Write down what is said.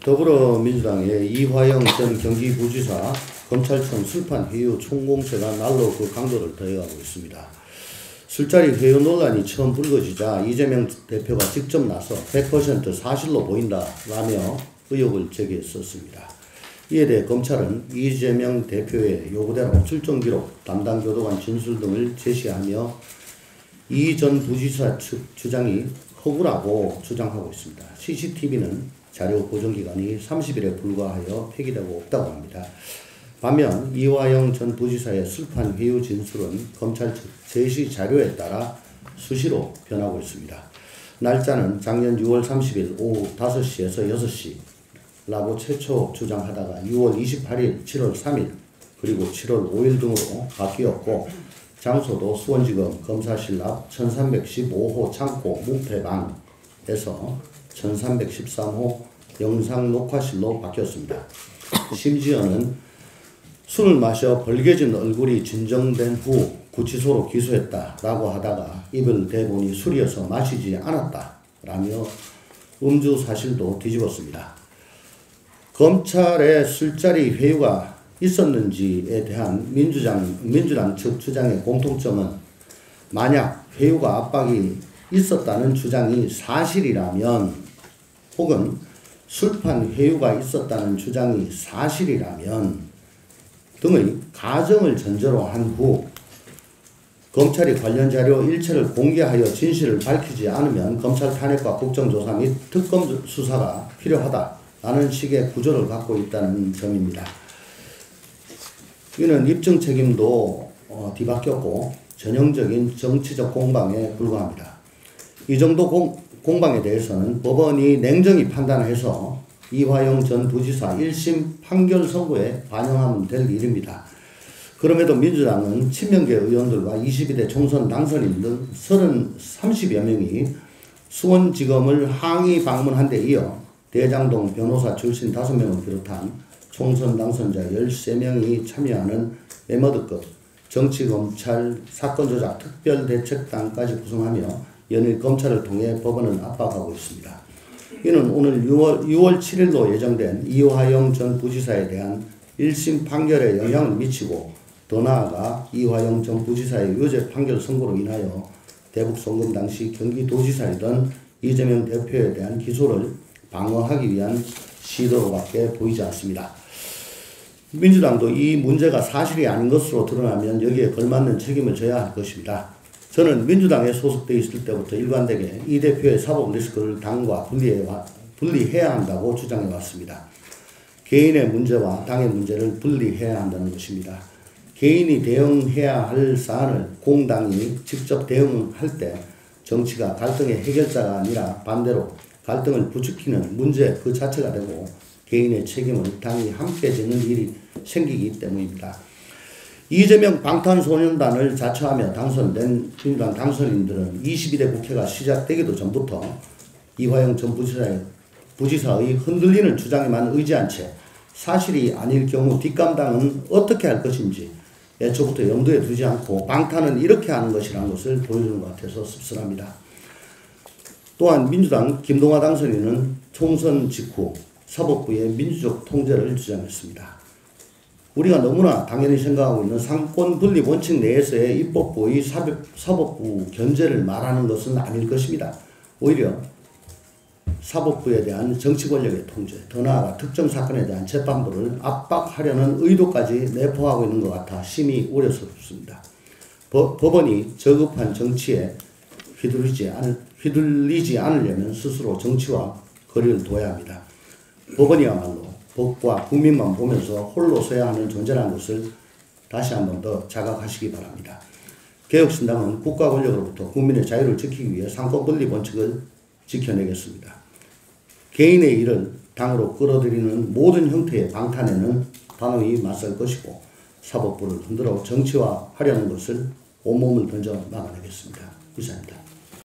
더불어민주당의 이화영 전 경기부지사 검찰청 술판회유 총공세가 날로 그 강도를 더해가고 있습니다. 술자리 회유 논란이 처음 불거지자 이재명 대표가 직접 나서 100% 사실로 보인다라며 의혹을 제기했었습니다. 이에 대해 검찰은 이재명 대표의 요구대로 출정 기록, 담당 교도관 진술 등을 제시하며 이 전 부지사 측 주장이 허구라고 주장하고 있습니다. CCTV는 자료 보존기간이 30일에 불과하여 폐기되고 없다고 합니다. 반면 이화영 전 부지사의 술판 회유 진술은 검찰 측 제시 자료에 따라 수시로 변하고 있습니다. 날짜는 작년 6월 30일 오후 5시에서 6시라고 최초 주장하다가 6월 28일, 7월 3일, 그리고 7월 5일 등으로 바뀌었고 장소도 수원지검 검사실 앞 1315호 창고 묵배방에서 1313호 영상 녹화실로 바뀌었습니다. 심지어는 술을 마셔 벌개진 얼굴이 진정된 후 구치소로 기소했다라고 하다가 입을 대보니 술이어서 마시지 않았다라며 음주 사실도 뒤집었습니다. 검찰의 술자리 회유가 있었는지에 대한 민주당 측 주장의 공통점은 만약 회유가 압박이 있었다는 주장이 사실이라면 혹은 술판 회유가 있었다는 주장이 사실이라면 등의 가정을 전제로 한 후 검찰이 관련 자료 일체를 공개하여 진실을 밝히지 않으면 검찰 탄핵과 국정조사 및 특검 수사가 필요하다라는 식의 구조를 갖고 있다는 점입니다. 이는 입증 책임도 뒤바뀌었고 전형적인 정치적 공방에 불과합니다. 이 정도 공방에 대해서는 법원이 냉정히 판단해서 이화영 전 부지사 1심 판결 선고에 반영하면 될 일입니다. 그럼에도 민주당은 친명계 의원들과 22대 총선 당선인 등 30여 명이 수원지검을 항의 방문한 데 이어 대장동 변호사 출신 5명을 비롯한 총선 당선자 13명이 참여하는 메머드급 정치검찰 사건조작 특별대책단까지 구성하며 연일 검찰을 통해 법원을 압박하고 있습니다. 이는 오늘 6월 7일로 예정된 이화영 전 부지사에 대한 1심 판결에 영향을 미치고 더 나아가 이화영 전 부지사의 유죄 판결 선고로 인하여 대북 송금 당시 경기도지사이던 이재명 대표에 대한 기소를 방어하기 위한 시도로밖에 보이지 않습니다. 민주당도 이 문제가 사실이 아닌 것으로 드러나면 여기에 걸맞는 책임을 져야 할 것입니다. 저는 민주당에 소속되어 있을 때부터 일관되게 이 대표의 사법 리스크를 당과 분리해야 한다고 주장해 왔습니다. 개인의 문제와 당의 문제를 분리해야 한다는 것입니다. 개인이 대응해야 할 사안을 공당이 직접 대응할 때 정치가 갈등의 해결자가 아니라 반대로 갈등을 부추기는 문제 그 자체가 되고 개인의 책임을 당이 함께 지는 일이 생기기 때문입니다. 이재명 방탄소년단을 자처하며 당선된 민주당 당선인들은 22대 국회가 시작되기도 전부터 이화영 전 부지사의 흔들리는 주장에만 의지한 채 사실이 아닐 경우 뒷감당은 어떻게 할 것인지 애초부터 염두에 두지 않고 방탄은 이렇게 하는 것이라는 것을 보여주는 것 같아서 씁쓸합니다. 또한 민주당 김동완 당선인은 총선 직후 사법부의 민주적 통제를 주장했습니다. 우리가 너무나 당연히 생각하고 있는 상권 분립 원칙 내에서의 입법부의 사법부 견제를 말하는 것은 아닐 것입니다. 오히려 사법부에 대한 정치 권력의 통제, 더 나아가 특정 사건에 대한 재판부를 압박하려는 의도까지 내포하고 있는 것 같아 심히 우려스럽습니다. 법원이 저급한 정치에 휘둘리지 않으려면 스스로 정치와 거리를 둬야 합니다. 법원이야말로 법과 국민만 보면서 홀로 서야 하는 존재라는 것을 다시 한 번 더 자각하시기 바랍니다. 개혁신당은 국가 권력으로부터 국민의 자유를 지키기 위해 상권분립 원칙을 지켜내겠습니다. 개인의 일을 당으로 끌어들이는 모든 형태의 방탄에는 단호히 맞설 것이고 사법부를 흔들어 정치화하려는 것을 온몸을 던져 막아내겠습니다. 이상입니다.